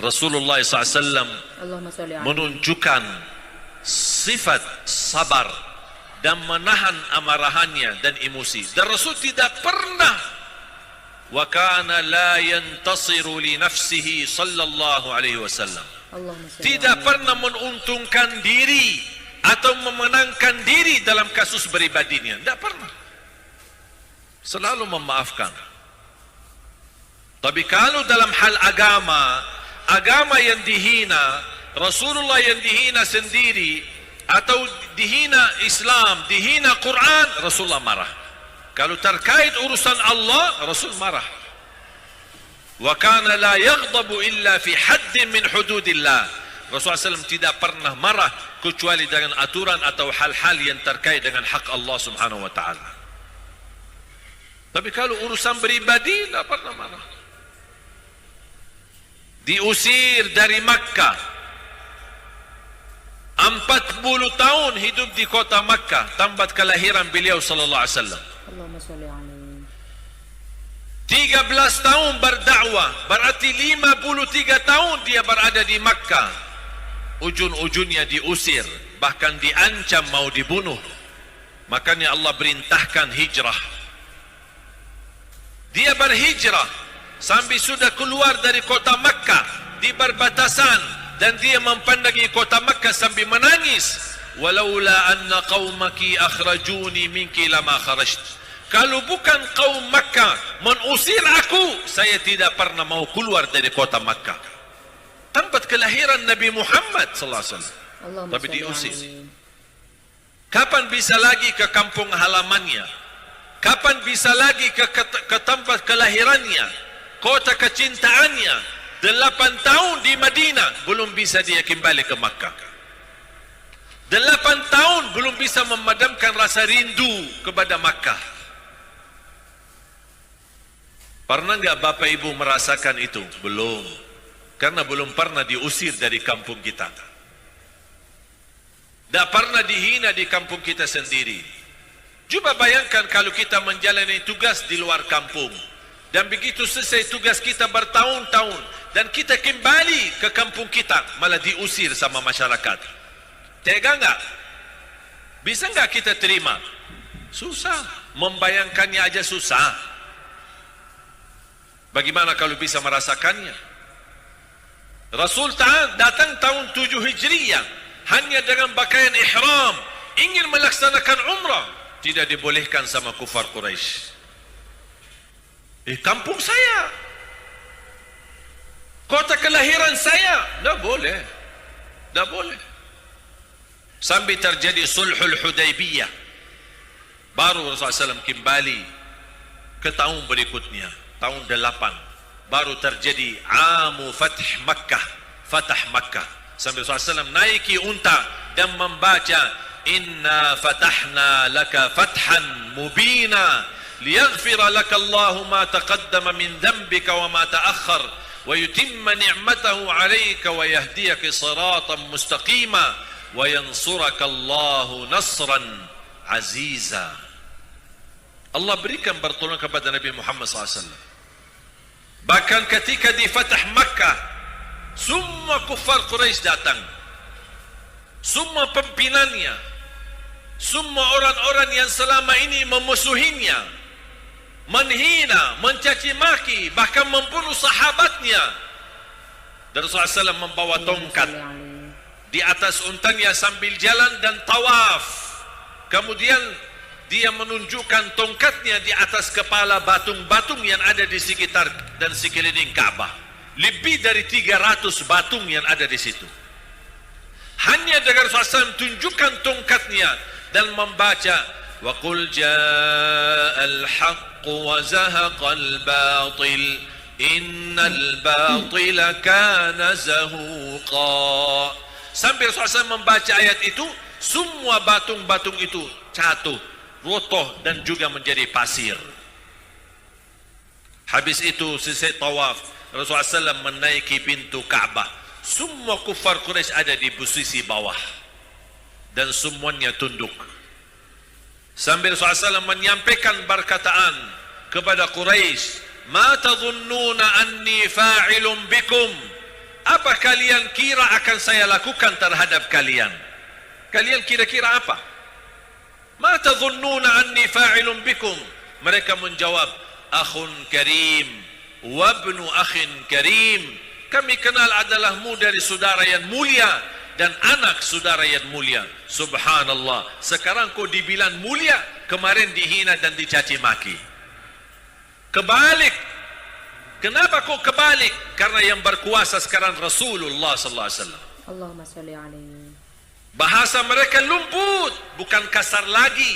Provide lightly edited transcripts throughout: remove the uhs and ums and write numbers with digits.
Rasulullah SAW menunjukkan sifat sabar dan menahan amarahannya dan emosi. Dan Rasul tidak pernah, wa kana la yantasiru li nafsihi sallallahu alaihi wasallam, tidak pernah menguntungkan diri atau memenangkan diri dalam kasus pribadinya. Tidak pernah. Selalu memaafkan. Tapi kalau dalam hal agama yang dihina, Rasulullah yang dihina sendiri, atau dihina Islam, dihina Quran, Rasulullah marah. Kalau terkait urusan Allah, Rasul marah. Wa kana la yaghdabu illa fi haddin min hududillah. Rasulullah SAW tidak pernah marah kecuali dengan aturan atau hal-hal yang terkait dengan hak Allah Subhanahu wa taala. Tapi kalau urusan pribadi, tidak pernah marah. Diusir dari Makkah, 40 tahun hidup di kota Makkah, tempat kelahiran beliau sallallahu alaihi wasallam. 13 tahun berdakwah, berarti 53 tahun dia berada di Makkah. Ujung-ujungnya diusir, bahkan diancam mau dibunuh. Makanya Allah perintahkan hijrah. Dia berhijrah sampai sudah keluar dari kota Makkah di perbatasan, dan dia mempandangi kota Makkah sambil menangis. Walaula anna qaumaki akhrajuni minki lama kharajt. Kalau bukan kaum Makkah mengusir aku, saya tidak pernah mau keluar dari kota Makkah, tempat kelahiran Nabi Muhammad sallallahu alaihi wasallam. Tapi diusir. Kapan bisa lagi ke kampung halamannya? Kapan bisa lagi ke tempat kelahirannya, kota kecintaannya? 8 tahun di Madinah, belum bisa dia kembali ke Makkah. 8 tahun belum bisa memadamkan rasa rindu kepada Makkah. Pernah enggak Bapak Ibu merasakan itu? Belum. Karena belum pernah diusir dari kampung kita. Tak pernah dihina di kampung kita sendiri. Coba bayangkan kalau kita menjalani tugas di luar kampung, dan begitu selesai tugas kita bertahun-tahun, dan kita kembali ke kampung kita, malah diusir sama masyarakat. Tega enggak? Bisa enggak kita terima? Susah. Membayangkannya aja susah. Bagaimana kalau bisa merasakannya? Rasul datang tahun 7 Hijriyah hanya dengan pakaian ihram, ingin melaksanakan umrah, tidak dibolehkan sama kufar Quraisy. Kampung saya, kota kelahiran saya, tidak boleh, tidak boleh. Sampai terjadi Sulhul Hudaybiyah, baru Rasulullah SAW kembali ke tahun berikutnya, tahun 8, baru terjadi Amu Fatah Makkah. Sampai Rasulullah SAW naiki unta dan membaca, Inna fatahna laka fathan mubina liyaghfira laka Allahu ma taqaddama min dhanbika wa ma ta'akhkhar wa yutimma ni'matahu 'alayka wa yahdiyaka siratan mustaqima wa yansuraka Allahu nasran aziza. Allah berikan pertolongan kepada Nabi Muhammad SAW. Bahkan ketika di Fatah Makkah, semua kufar Quraisy datang, semua pimpinannya, semua orang-orang yang selama ini memusuhinya, menghina, mencaci maki, bahkan membunuh sahabatnya. Dan Rasulullah SAW membawa tongkat di atas untanya sambil jalan dan tawaf. Kemudian dia menunjukkan tongkatnya di atas kepala batung-batung yang ada di sekitar dan sekeliling Ka'bah. Lebih dari 300 batung yang ada di situ. Hanya dengan Rasulullah SAW tunjukkan tongkatnya dan membaca, wa qul ja'al haqq wa zahaqal batil innal batila kana zahuqa. Sampai Rasulullah SAW membaca ayat itu, semua batung-batung itu jatuh, rotoh dan juga menjadi pasir. Habis itu selesai tawaf, Rasulullah SAW menaiki pintu Ka'bah. Semua kufar Quraisy ada di posisi bawah dan semuanya tunduk. Sambil Rasulullah SAW menyampaikan perkataan kepada Quraisy, ma tadhunnuna anni fa'ilun bikum, Apa kalian kira akan saya lakukan terhadap kalian? Kalian kira-kira apa? Ma tadhunnuna anni fa'ilun bikum? Mereka menjawab, akhun karim wa ibnu akhin karim. Kami kenal adalahmu dari saudara yang mulia dan anak saudara yang mulia. Subhanallah, sekarang kau dibilang mulia, kemarin dihina dan dicaci maki. Kebalik. Kenapa kau kebalik? Karena yang berkuasa sekarang Rasulullah sallallahu alaihi wasallam. Allahumma salli alaihi. Bahasa mereka lembut, bukan kasar lagi.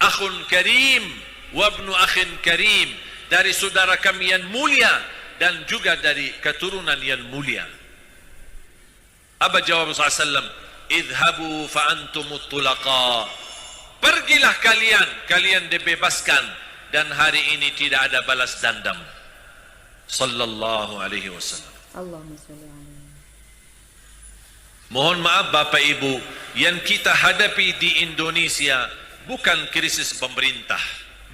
Akhun karim wa ibnu akhin karim, dari saudara kami yang mulia dan juga dari keturunan yang mulia. Apa jawab Rasulullah SAW? Idhabu fa antumut tulaqa. Pergilah kalian dibebaskan dan hari ini tidak ada balas dendam. Sallallahu alaihi wasallam. Allahumma salli alaihi. Mohon maaf Bapak Ibu, yang kita hadapi di Indonesia bukan krisis pemerintah,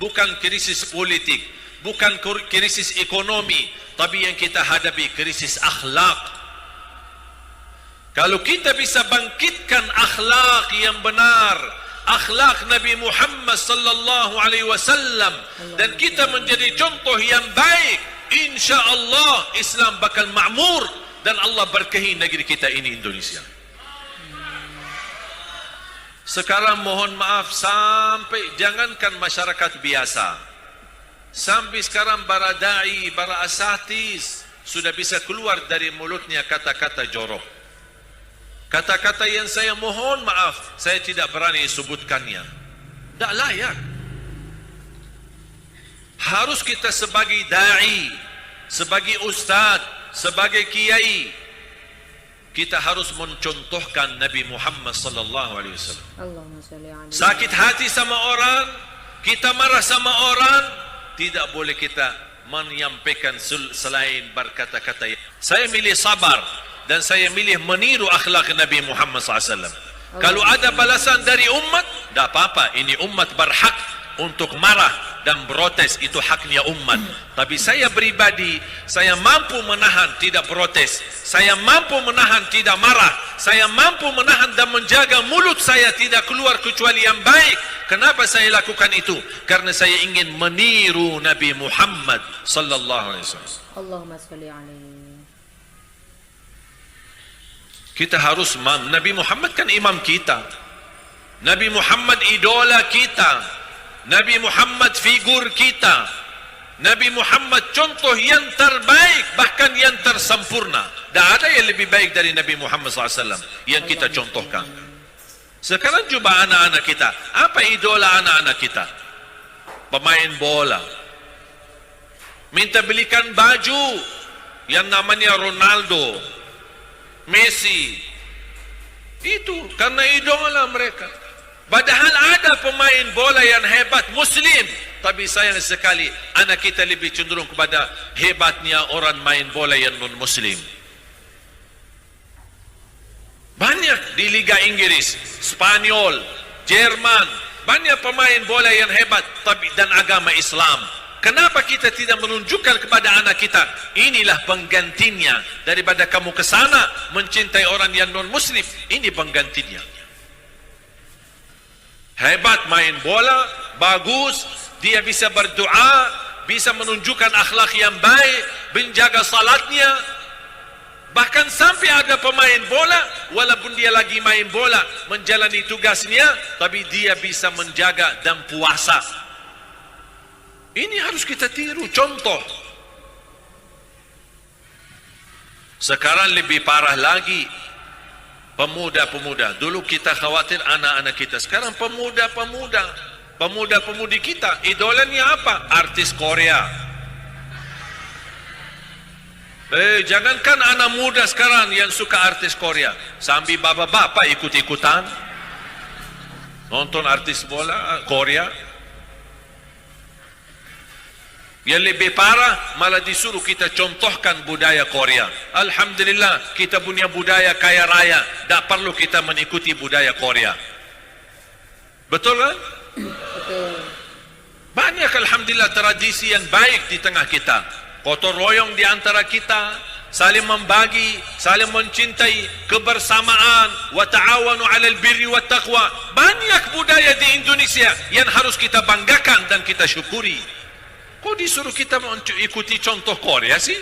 bukan krisis politik, bukan krisis ekonomi, tapi yang kita hadapi krisis akhlak. Kalau kita bisa bangkitkan akhlak yang benar, akhlak Nabi Muhammad sallallahu alaihi wasallam, dan kita menjadi contoh yang baik, insya-Allah Islam bakal makmur dan Allah berkahi negeri kita ini Indonesia. Sekarang mohon maaf, sampai jangankan masyarakat biasa, sampai sekarang para dai, para asatis sudah bisa keluar dari mulutnya kata-kata jorok. Kata-kata yang saya mohon maaf, saya tidak berani sebutkannya. Tak layak. Harus kita sebagai da'i, sebagai ustaz, sebagai kiai, kita harus mencontohkan Nabi Muhammad sallallahu alaihi wasallam. Allahumma salli alaihi. Sakit hati sama orang, kita marah sama orang, tidak boleh kita menyampaikan selain berkata-kata. Saya milih sabar dan saya milih meniru akhlak Nabi Muhammad SAW. Kalau ada balasan dari umat, tak apa-apa. Ini umat berhak untuk marah dan protes, itu haknya umat. Tapi saya pribadi, saya mampu menahan tidak protes, saya mampu menahan tidak marah, saya mampu menahan dan menjaga mulut saya tidak keluar kecuali yang baik. Kenapa saya lakukan itu? Karena saya ingin meniru Nabi Muhammad sallallahu alaihi wasallam. Allahumma salli alaihi. Kita harus, Nabi Muhammad kan imam kita, Nabi Muhammad idola kita, Nabi Muhammad figur kita, Nabi Muhammad contoh yang terbaik, bahkan yang tersempurna. Tak ada yang lebih baik dari Nabi Muhammad SAW yang kita contohkan. Sekarang coba anak-anak kita, apa idola anak-anak kita? Pemain bola. Minta belikan baju yang namanya Ronaldo, Messi. Itu karena idola mereka. Padahal ada pemain bola yang hebat Muslim, tapi sayang sekali anak kita lebih cenderung kepada hebatnya orang main bola yang non-Muslim. Banyak di Liga Inggris, Spanyol, Jerman, banyak pemain bola yang hebat tapi dan agama Islam. Kenapa kita tidak menunjukkan kepada anak kita, inilah penggantinya daripada kamu ke sana mencintai orang yang non-Muslim, ini penggantinya. Hebat main bola, bagus, dia bisa berdoa, bisa menunjukkan akhlak yang baik, menjaga salatnya. Bahkan sampai ada pemain bola, walaupun dia lagi main bola, menjalani tugasnya, tapi dia bisa menjaga dan puasa. Ini harus kita tiru, contoh. Sekarang lebih parah lagi, pemuda-pemuda. Dulu kita khawatir anak-anak kita, sekarang pemuda-pemudi kita, idolanya apa? Artis Korea. Jangankan anak muda sekarang yang suka artis Korea, sambil bapak-bapak ikut-ikutan nonton artis bola Korea. Yang lebih parah, malah disuruh kita contohkan budaya Korea. Alhamdulillah, kita punya budaya kaya raya, tak perlu kita mengikuti budaya Korea. Betul kan? Betul. Banyak alhamdulillah tradisi yang baik di tengah kita. Gotong royong di antara kita, saling membagi, saling mencintai, kebersamaan, wa ta'awanu 'alal birri wat taqwa. Banyak budaya di Indonesia yang harus kita banggakan dan kita syukuri. Kok disuruh kita ikuti contoh Korea sih?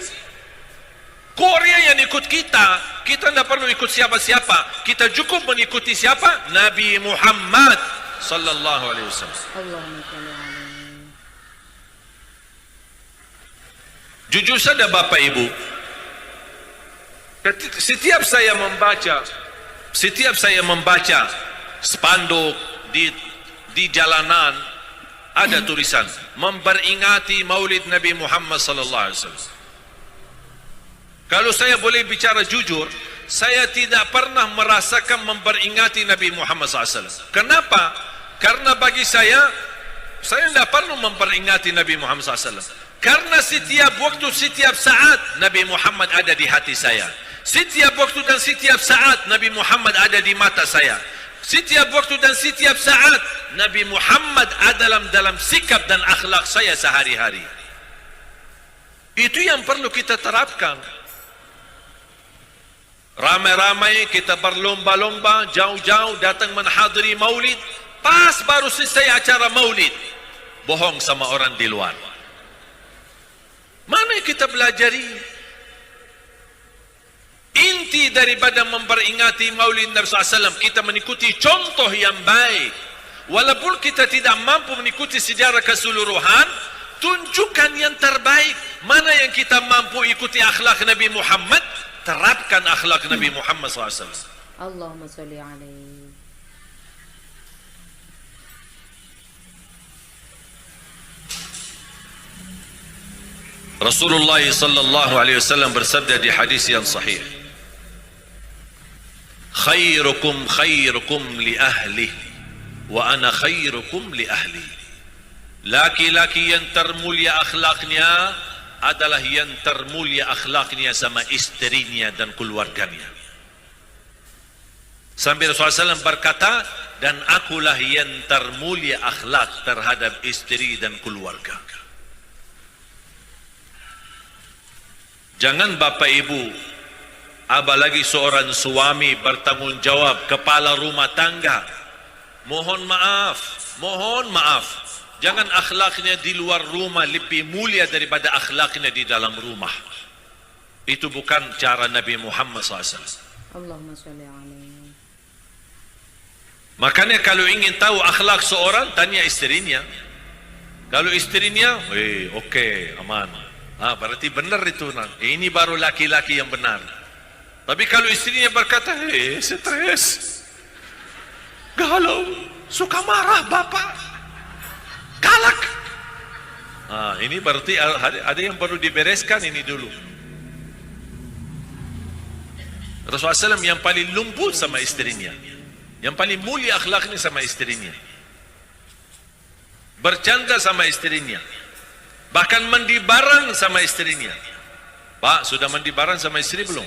Korea yang ikut kita tidak perlu ikut siapa-siapa. Kita cukup mengikuti siapa? Nabi Muhammad sallallahu alaihi wasallam. Allahumma salli alaihi. Jujur saja Bapak Ibu, setiap saya membaca spanduk di jalanan, ada tulisan memperingati Maulid Nabi Muhammad sallallahu alaihi wasallam. Kalau saya boleh bicara jujur, saya tidak pernah merasakan memperingati Nabi Muhammad SAW. Kenapa? Karena bagi saya tidak perlu memperingati Nabi Muhammad SAW. Karena setiap waktu, setiap saat Nabi Muhammad ada di hati saya. Setiap waktu dan setiap saat Nabi Muhammad ada di mata saya. Setiap waktu dan setiap saat Nabi Muhammad ada dalam sikap dan akhlak saya sehari-hari. Itu yang perlu kita terapkan. Ramai-ramai kita berlomba-lomba, jauh-jauh datang menghadiri maulid. Pas baru selesai acara maulid, bohong sama orang di luar. Mana yang kita pelajari? Inti daripada memperingati maulid Nabi SAW, kita mengikuti contoh yang baik. Walaupun kita tidak mampu mengikuti sejarah keseluruhan, tunjukkan yang terbaik. Mana yang kita mampu ikuti akhlak Nabi Muhammad, terapkan akhlak Nabi Muhammad SAW. Allahumma salli alaihi. Rasulullah sallallahu alaihi wasallam bersabda di hadis yang sahih, khairukum khairukum li ahli wa ana khairukum li ahli. Laki-laki yang termulia akhlaknya adalah yang termulia akhlaknya sama istrinya dan keluarganya. Sambil Rasulullah SAW berkata, dan akulah yang termulia akhlak terhadap istri dan keluarga. Jangan Bapak Ibu, apalagi seorang suami bertanggungjawab, kepala rumah tangga, mohon maaf, jangan akhlaknya di luar rumah lebih mulia daripada akhlaknya di dalam rumah. Itu bukan cara Nabi Muhammad SAW. Allahumma salli alaihi. Makanya kalau ingin tahu akhlak seorang, tanya istrinya. Kalau istrinya, okey, aman. Berarti benar itu. Ini baru laki-laki yang benar. Tapi kalau istrinya berkata, stres, galau, suka marah bapak, galak, ini berarti ada yang perlu dibereskan ini dulu. Rasulullah SAW yang paling lembut sama istrinya, yang paling mulia akhlaknya sama istrinya, bercanda sama istrinya, bahkan mandi bareng sama istrinya. Pak, sudah mandi bareng sama istri belum?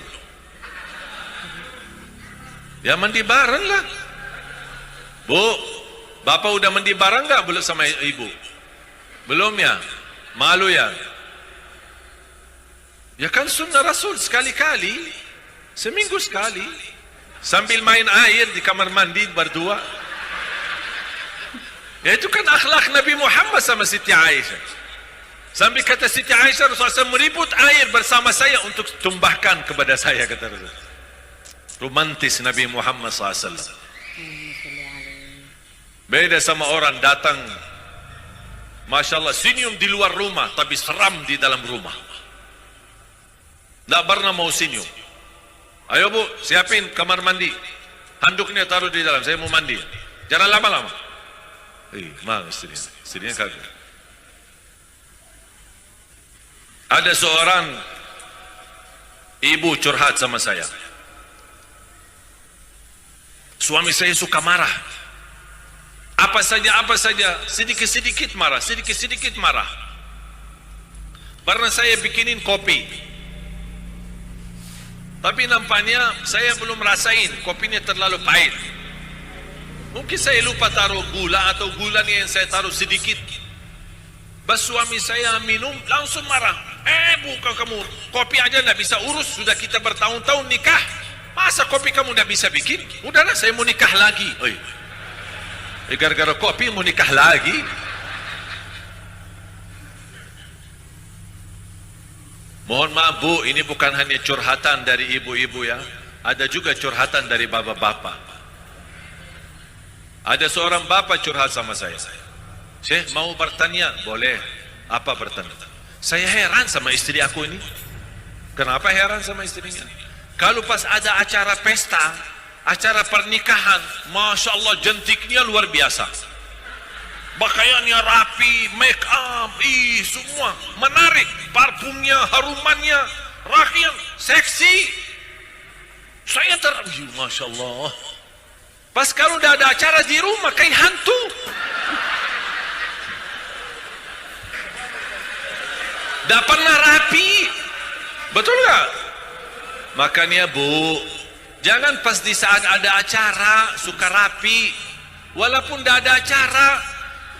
Ya mandi bareng lah. Bu, bapak udah mandi bareng gak belum sama ibu? Belum ya? Malu ya? Ya kan sunnah Rasul, sekali-kali, seminggu sekali, sambil main air di kamar mandi berdua. Ya itu kan akhlak Nabi Muhammad sama Siti Aisyah. Sambil kata Siti Aisyah, Rasulullah meribut air bersama saya untuk tumbahkan kepada saya, kata Rasulullah. Romantis Nabi Muhammad SAW. Beda sama orang datang, Masya Allah, senyum di luar rumah, tapi seram di dalam rumah. Tak pernah mau senyum. Ayo bu, siapin kamar mandi, handuknya taruh di dalam, saya mau mandi. Jangan lama-lama. Maaf istrinya kagak. Ada seorang ibu curhat sama saya. Suami saya suka marah. Apa saja, sedikit-sedikit marah, sedikit-sedikit marah. Pernah saya bikinin kopi, tapi nampaknya saya belum rasain, kopinya terlalu pahit. Mungkin saya lupa taruh gula atau gulanya yang saya taruh sedikit. Bas suami saya minum langsung marah. Bukan kamu. Kopi aja nggak bisa urus. Sudah kita bertahun-tahun nikah. Masa kopi kamu nggak bisa bikin? Udahlah, saya mau nikah lagi. Gara-gara kopi mau nikah lagi. Mohon maaf Bu, ini bukan hanya curhatan dari ibu-ibu ya. Ada juga curhatan dari bapak-bapak. Ada seorang bapak curhat sama saya. Syekh, mau bertanya? Boleh. Apa bertanya? Saya heran sama istri aku ini. Kenapa heran sama istrinya? Kalau pas ada acara pesta, acara pernikahan, Masya Allah jentiknya luar biasa. Pakaiannya rapi, make up, semua menarik. Parfumnya, harumannya, rakyat, seksi. Saya Masya Allah. Pas kalau udah ada acara di rumah, kayak hantu. Dah pernah rapi. Betul gak? Makanya Bu, jangan pas di saat ada acara suka rapi. Walaupun dah ada acara,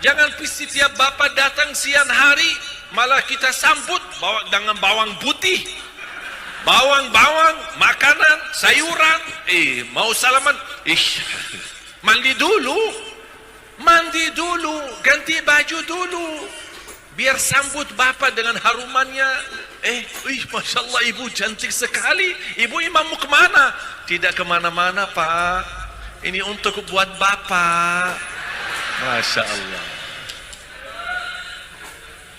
jangan setiap bapak datang siang hari malah kita sambut dengan bawang putih, bawang, makanan, sayuran. Mau salaman, mandi dulu, ganti baju dulu, biar sambut bapak dengan harumannya. Masya Allah, ibu cantik sekali. Ibu mau kemana? Tidak kemana-mana Pak, ini untuk buat bapak. Masya Allah.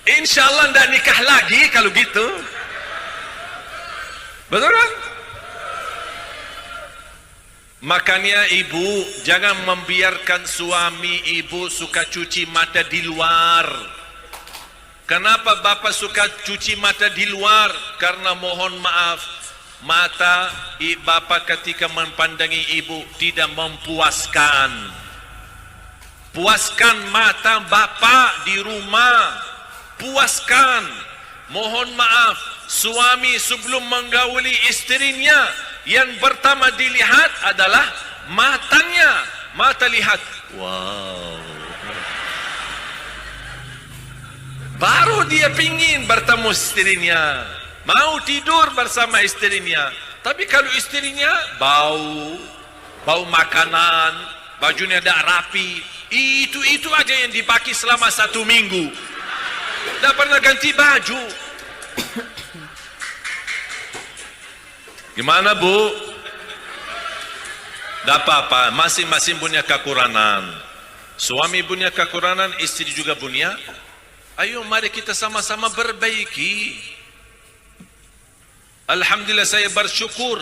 Insya Allah tidak nikah lagi kalau gitu. Betul kan? Makanya ibu jangan membiarkan suami ibu suka cuci mata di luar. Kenapa bapak suka cuci mata di luar? Karena mohon maaf, mata bapak ketika mempandangi ibu tidak memuaskan. Puaskan mata bapak di rumah. Puaskan. Mohon maaf, suami sebelum menggauli istrinya, yang pertama dilihat adalah matanya. Mata lihat, wow, baru dia pingin bertemu istrinya, mau tidur bersama istrinya. Tapi kalau istrinya bau makanan, bajunya tidak rapi, itu aja yang dipakai selama 1 minggu. Tidak pernah ganti baju. Gimana Bu? Tidak apa-apa, masing-masing punya kekurangan. Suami punya kekurangan, istri juga punya. Ayo mari kita sama-sama perbaiki. Alhamdulillah, saya bersyukur.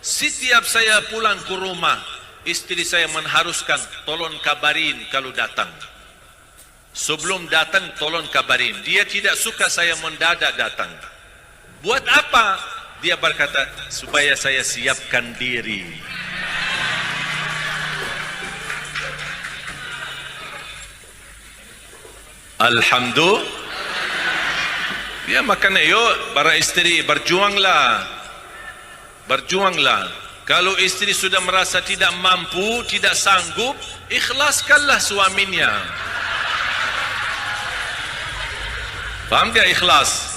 Setiap saya pulang ke rumah, istri saya mengharuskan tolong kabarin kalau datang. Sebelum datang tolong kabarin. Dia tidak suka saya mendadak datang. Buat apa? Dia berkata, supaya saya siapkan diri. Alhamdulillah. Ya, makanya yuk para istri berjuanglah. Berjuanglah. Kalau istri sudah merasa tidak mampu, tidak sanggup, ikhlaskanlah suaminya. Faham dia ikhlas?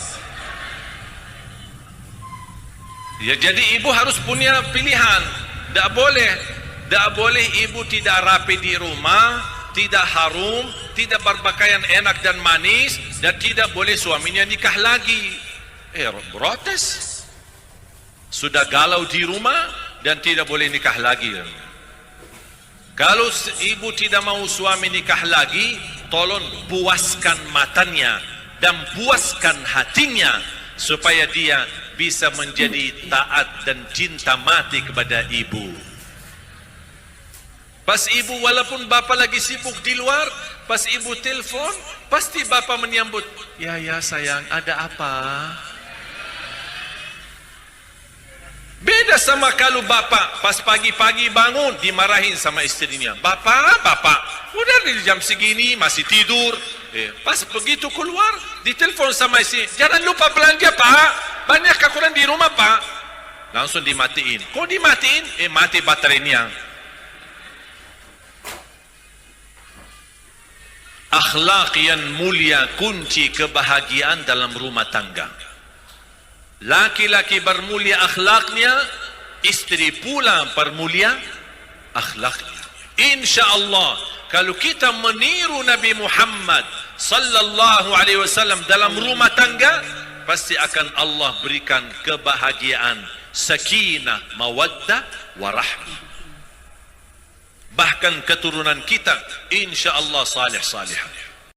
Ya, jadi ibu harus punya pilihan. Tak boleh ibu tidak rapi di rumah, tidak harum, tidak berpakaian enak dan manis, dan tidak boleh suaminya nikah lagi. Protes. Sudah galau di rumah dan tidak boleh nikah lagi. Kalau ibu tidak mau suami nikah lagi, tolong puaskan matanya dan puaskan hatinya supaya dia bisa menjadi taat dan cinta mati kepada ibu. Pas ibu, walaupun bapak lagi sibuk di luar, pas ibu telepon, pasti bapak menyambut. Ya sayang, ada apa? Beda sama kalau bapak pas pagi-pagi bangun dimarahin sama istrinya. Bapak, udah di jam segini masih tidur. Pas begitu keluar, ditelepon sama istri. Jangan lupa belanja Pak, banyak kekurangan di rumah Pak. Langsung dimatiin. Kok dimatiin? Mati baterainya. Akhlak yang mulia kunci kebahagiaan dalam rumah tangga. laki-laki bermulia akhlaknya, istri pula bermulia akhlaknya. InsyaAllah, kalau kita meniru Nabi Muhammad sallallahu alaihi wasallam dalam rumah tangga, pasti akan Allah berikan kebahagiaan, sakinah, mawaddah, warahmah. Bahkan keturunan kita insya Allah salih-salihah.